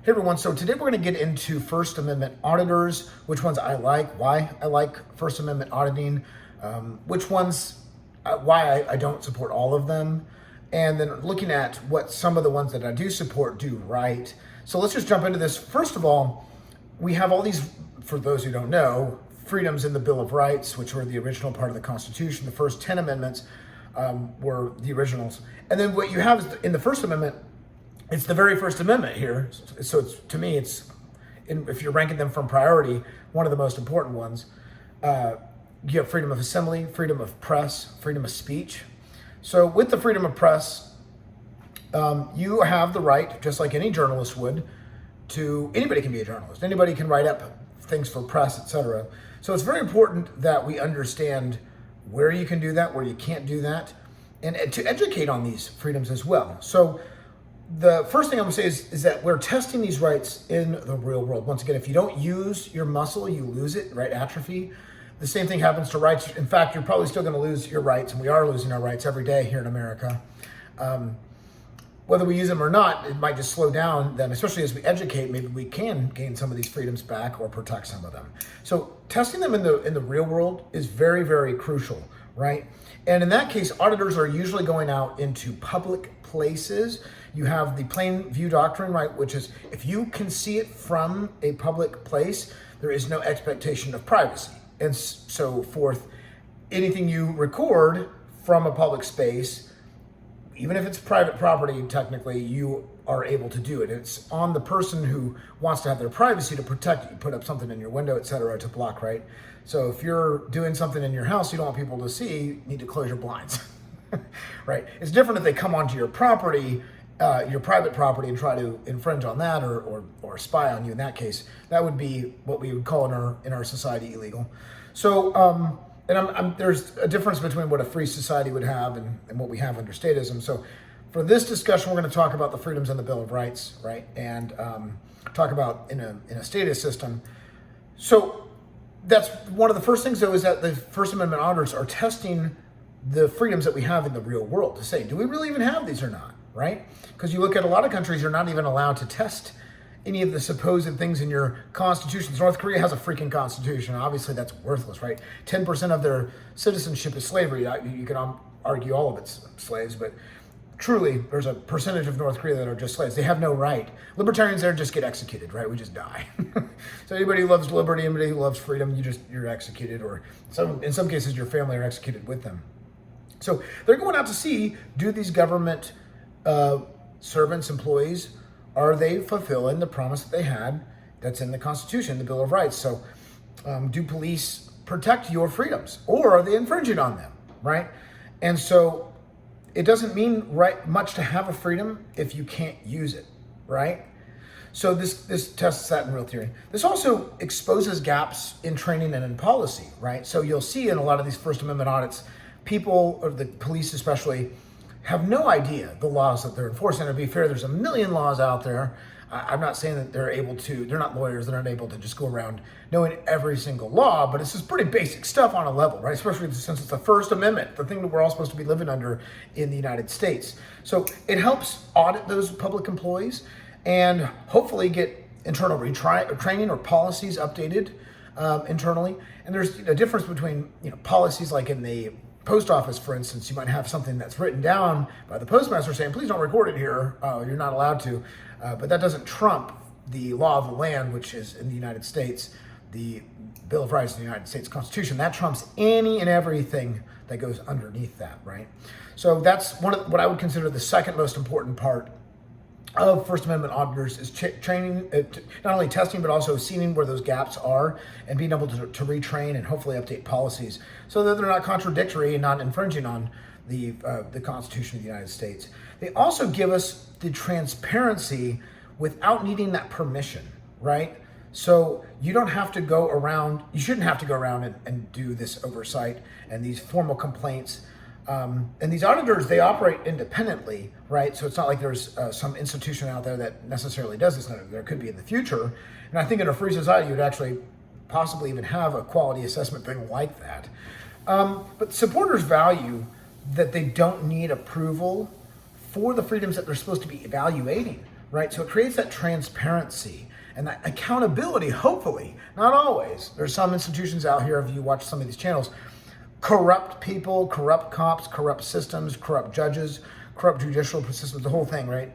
Hey everyone, so today we're going to get into First Amendment auditors, which ones I like, why I like First Amendment auditing, which ones, why I don't support all of them, and then looking at what some of the ones that I do support do right. So let's just jump into this. First of all, we have all these, for those who don't know, freedoms in the Bill of Rights, which were the original part of the Constitution. The first 10 amendments were the originals. And then what you have is in the First Amendment, it's the very First Amendment here. So it's, to me, if you're ranking them from priority, one of the most important ones. You have freedom of assembly, freedom of press, freedom of speech. So with the freedom of press, you have the right, just like any journalist would, anybody can be a journalist. Anybody can write up things for press, etc. So it's very important that we understand where you can do that, where you can't do that, and to educate on these freedoms as well. So the first thing I'm gonna say is that we're testing these rights in the real world. Once again, if you don't use your muscle, you lose it, right? Atrophy. The same thing happens to rights. In fact, you're probably still gonna lose your rights, and we are losing our rights every day here in America. Whether we use them or not, it might just slow down them, especially as we educate, maybe we can gain some of these freedoms back or protect some of them. So testing them in the real world is very, very crucial, right? And in that case, auditors are usually going out into public places. You have the plain view doctrine, right? Which is if you can see it from a public place, there is no expectation of privacy. And so forth, anything you record from a public space, even if it's private property, technically, you are able to do it. It's on the person who wants to have their privacy to protect it. You put up something in your window, et cetera, to block, right? So if you're doing something in your house you don't want people to see, you need to close your blinds, right? It's different if they come onto your property, your private property, and try to infringe on that or spy on you. In that case, that would be what we would call in our society illegal. So, there's a difference between what a free society would have and what we have under statism. So for this discussion, we're going to talk about the freedoms in the Bill of Rights, right? And talk about in a statist system. So that's one of the first things, though, is that the First Amendment auditors are testing the freedoms that we have in the real world to say, do we really even have these or not, right? Because you look at a lot of countries, you're not even allowed to test any of the supposed things in your constitutions. North Korea has a freaking constitution. Obviously, that's worthless, right? 10% of their citizenship is slavery. You can argue all of it's slaves, but truly, there's a percentage of North Korea that are just slaves. They have no right. Libertarians there just get executed, right? We just die. So anybody who loves liberty, anybody who loves freedom, you're executed, or in some cases, your family are executed with them. So they're going out to see, do these government servants, employees, are they fulfilling the promise that they had that's in the Constitution, the Bill of Rights? So do police protect your freedoms, or are they infringing on them, right? And so it doesn't mean much to have a freedom if you can't use it, right? So this tests that in real theory. This also exposes gaps in training and in policy, right? So you'll see in a lot of these First Amendment audits, people, or the police especially, have no idea the laws that they're enforcing. To be fair, there's a million laws out there. I'm not saying that they're not lawyers, they're not able to just go around knowing every single law, but it's just pretty basic stuff on a level, right? Especially since it's the First Amendment, the thing that we're all supposed to be living under in the United States. So it helps audit those public employees and hopefully get internal training or policies updated internally. And there's a difference between policies like in the post office, for instance. You might have something that's written down by the postmaster saying, please don't record it here. You're not allowed to. But that doesn't trump the law of the land, which is in the United States, the Bill of Rights in the United States Constitution. That trumps any and everything that goes underneath that, right? So that's what I would consider the second most important part of First Amendment auditors is training, not only testing, but also seeing where those gaps are and being able to retrain and hopefully update policies so that they're not contradictory and not infringing on the Constitution of the United States. They also give us the transparency without needing that permission, right? So you shouldn't have to go around and do this oversight and these formal complaints. And these auditors, they operate independently, right? So it's not like there's some institution out there that necessarily does this. There could be in the future. And I think in a free society, you'd actually possibly even have a quality assessment thing like that. But supporters value that they don't need approval for the freedoms that they're supposed to be evaluating, right? So it creates that transparency and that accountability, hopefully, not always. There's some institutions out here, if you watch some of these channels, corrupt people, corrupt cops, corrupt systems, corrupt judges, corrupt judicial systems, the whole thing, right?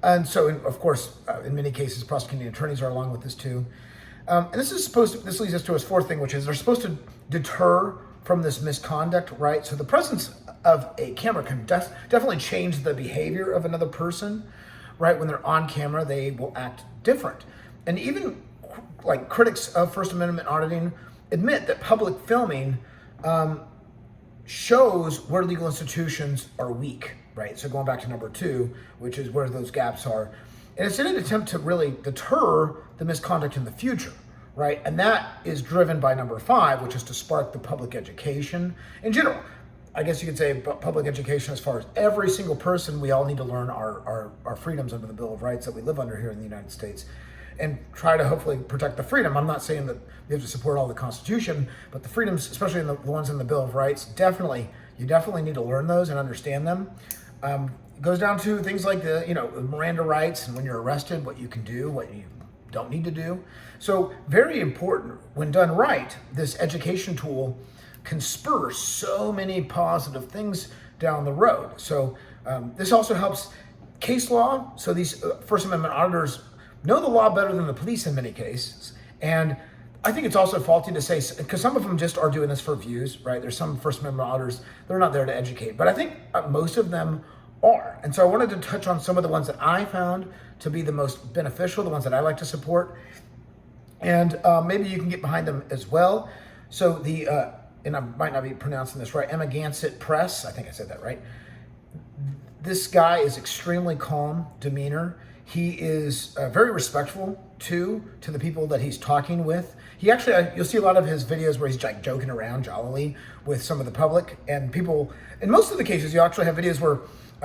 And so, of course, in many cases, prosecuting attorneys are along with this too. And this leads us to his fourth thing, which is they're supposed to deter from this misconduct, right? So the presence of a camera can definitely change the behavior of another person, right? When they're on camera, they will act different. And even like critics of First Amendment auditing admit that public filming shows where legal institutions are weak, right? So going back to number 2, which is where those gaps are. And it's in an attempt to really deter the misconduct in the future, right? And that is driven by number 5, which is to spark the public education in general. I guess you could say public education as far as every single person, we all need to learn our freedoms under the Bill of Rights that we live under here in the United States and try to hopefully protect the freedom. I'm not saying that you have to support all the Constitution, but the freedoms, especially in the ones in the Bill of Rights, you definitely need to learn those and understand them. It goes down to things like the Miranda rights and when you're arrested, what you can do, what you don't need to do. So very important when done right, this education tool can spur so many positive things down the road. So this also helps case law. So these First Amendment auditors know the law better than the police in many cases. And I think it's also faulty to say, because some of them just are doing this for views, right? There's some First Amendment auditors, they're not there to educate. But I think most of them are. And so I wanted to touch on some of the ones that I found to be the most beneficial, the ones that I like to support. And maybe you can get behind them as well. So and I might not be pronouncing this right, Amagansett Press, I think I said that right. This guy is extremely calm demeanor. He is very respectful to the people that he's talking with. He actually, you'll see a lot of his videos where he's like joking around jollily with some of the public and people. In most of the cases, you actually have videos where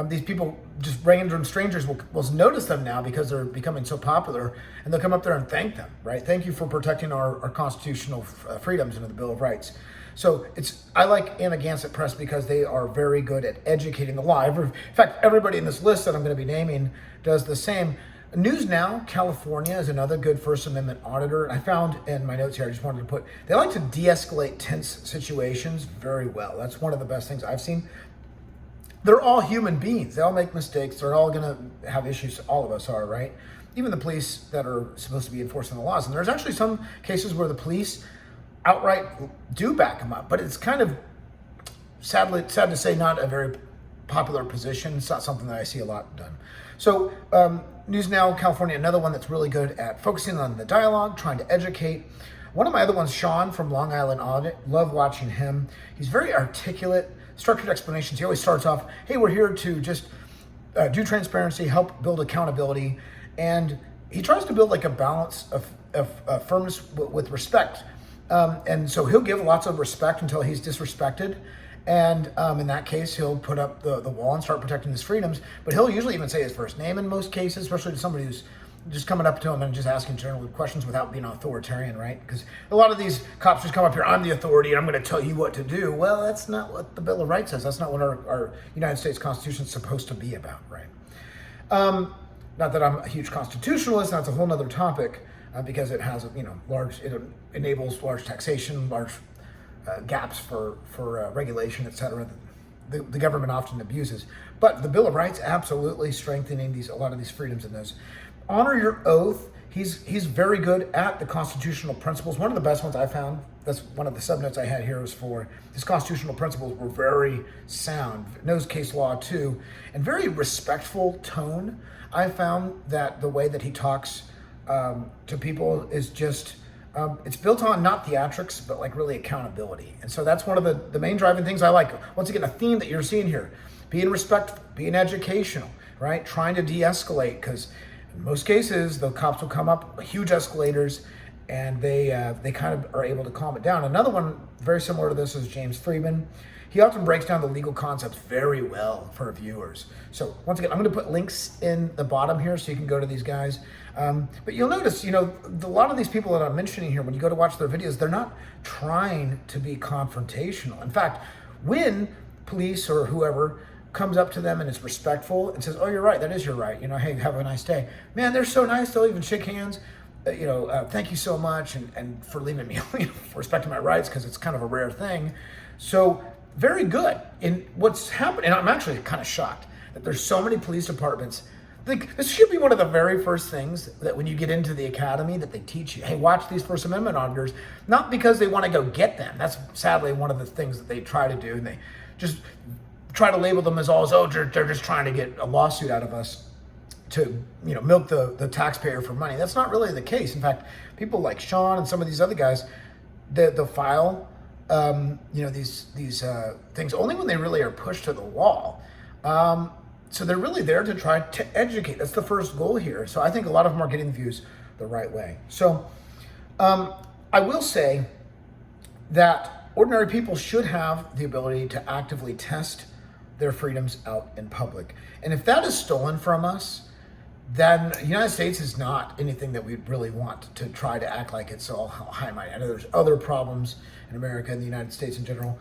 these people, just random strangers, will notice them now because they're becoming so popular, and they'll come up there and thank them, right? Thank you for protecting our constitutional freedoms under the Bill of Rights. So I like Amagansett Press because they are very good at educating the law. In fact, everybody in this list that I'm going to be naming does the same. News Now, California is another good First Amendment auditor. I found in my notes here, I just wanted to put, they like to de-escalate tense situations very well. That's one of the best things I've seen. They're all human beings. They all make mistakes. They're all going to have issues. All of us are, right? Even the police that are supposed to be enforcing the laws. And there's actually some cases where the police outright do back them up, but it's kind of sad to say not a very popular position. It's not something that I see a lot done. So News Now California, another one that's really good at focusing on the dialogue, trying to educate. One of my other ones, Sean from Long Island Audit, love watching him. He's very articulate, structured explanations. He always starts off, hey, we're here to just do transparency, help build accountability, and he tries to build like a balance of firmness with respect. And so he'll give lots of respect until he's disrespected. And in that case, he'll put up the wall and start protecting his freedoms. But he'll usually even say his first name in most cases, especially to somebody who's just coming up to him and just asking general questions without being authoritarian, right? Because a lot of these cops just come up here, I'm the authority and I'm going to tell you what to do. Well, that's not what the Bill of Rights says. That's not what our United States Constitution is supposed to be about, right? Not that I'm a huge constitutionalist, that's a whole nother topic. Because it has, it enables large taxation, large gaps for regulation, et cetera. The government often abuses. But the Bill of Rights absolutely strengthening a lot of these freedoms in those. Honor your oath. He's very good at the constitutional principles. One of the best ones I found, that's one of the subnotes I had here, was for his constitutional principles were very sound. Knows case law too, and very respectful tone. I found that the way that he talks to people is just, it's built on not theatrics, but like really accountability. And so that's one of the main driving things I like. Once again, a theme that you're seeing here, being respectful, being educational, right? Trying to de-escalate, because in most cases, the cops will come up, huge escalators, and they kind of are able to calm it down. Another one very similar to this is James Freeman. He often breaks down the legal concepts very well for viewers. So once again, I'm going to put links in the bottom here so you can go to these guys. But you'll notice, a lot of these people that I'm mentioning here, when you go to watch their videos, they're not trying to be confrontational. In fact, when police or whoever comes up to them and is respectful and says, "Oh, you're right. That is your right. Hey, have a nice day." Man, they're so nice. They'll even shake hands. Thank you so much, and for leaving me, for respecting my rights, because it's kind of a rare thing. So very good. In what's happened, and I'm actually kind of shocked that there's so many police departments. This should be one of the very first things that when you get into the academy that they teach you. Hey, watch these First Amendment auditors, not because they want to go get them. That's sadly one of the things that they try to do, and they just try to label them as they're just trying to get a lawsuit out of us to milk the taxpayer for money. That's not really the case. In fact, people like Sean and some of these other guys, they'll file these things only when they really are pushed to the wall. So they're really there to try to educate. That's the first goal here. So I think a lot of them are getting the views the right way. So I will say that ordinary people should have the ability to actively test their freedoms out in public. And if that is stolen from us, then the United States is not anything that we really want to try to act like it's all high-minded. I know there's other problems in America and the United States in general.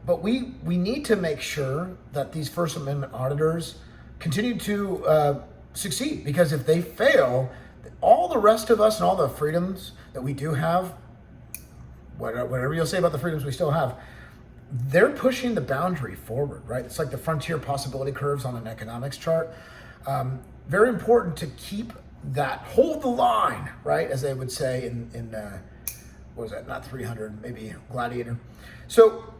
But we need to make sure that these First Amendment auditors continue to succeed, because if they fail, all the rest of us and all the freedoms that we do have, whatever you'll say about the freedoms we still have, they're pushing the boundary forward, right? It's like the frontier possibility curves on an economics chart. Very important to keep that, hold the line, right? As they would say in what was that? Not 300, maybe Gladiator. So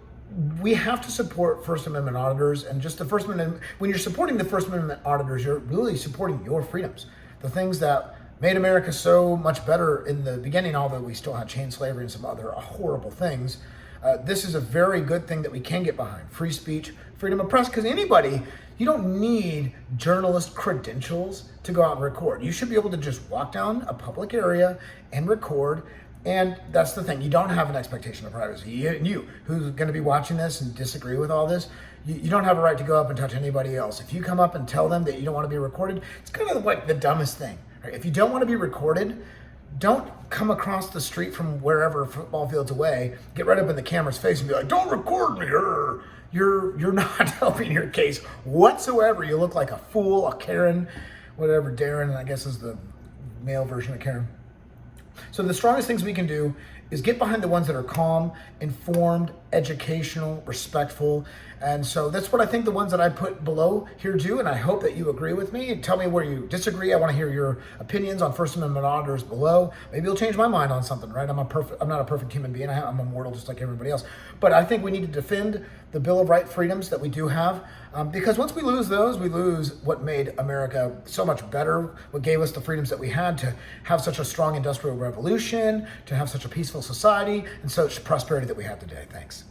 we have to support First Amendment auditors, and just the First Amendment. When you're supporting the First Amendment auditors, you're really supporting your freedoms, the things that made America so much better in the beginning, although we still had chain slavery and some other horrible things. This is a very good thing that we can get behind. Free speech, freedom of press, because you don't need journalist credentials to go out and record. You should be able to just walk down a public area and record. And that's the thing. You don't have an expectation of privacy. You who's going to be watching this and disagree with all this, you don't have a right to go up and touch anybody else. If you come up and tell them that you don't want to be recorded, it's kind of like the dumbest thing. Right? If you don't want to be recorded, don't come across the street from wherever football fields away, get right up in the camera's face and be like, "Don't record me." You're not helping your case whatsoever. You look like a fool, a Karen, whatever. Darren, I guess, is the male version of Karen. So the strongest things we can do is get behind the ones that are calm, informed, educational, respectful. And so that's what I think the ones that I put below here do, and I hope that you agree with me. Tell me where you disagree. I want to hear your opinions on First Amendment auditors below. Maybe you'll change my mind on something, right? I'm not a perfect human being. I'm a mortal just like everybody else. But I think we need to defend the Bill of Rights freedoms that we do have, because once we lose those, we lose what made America so much better, what gave us the freedoms that we had to have such a strong industrial revolution, to have such a peaceful society, and such prosperity that we have today. Thanks.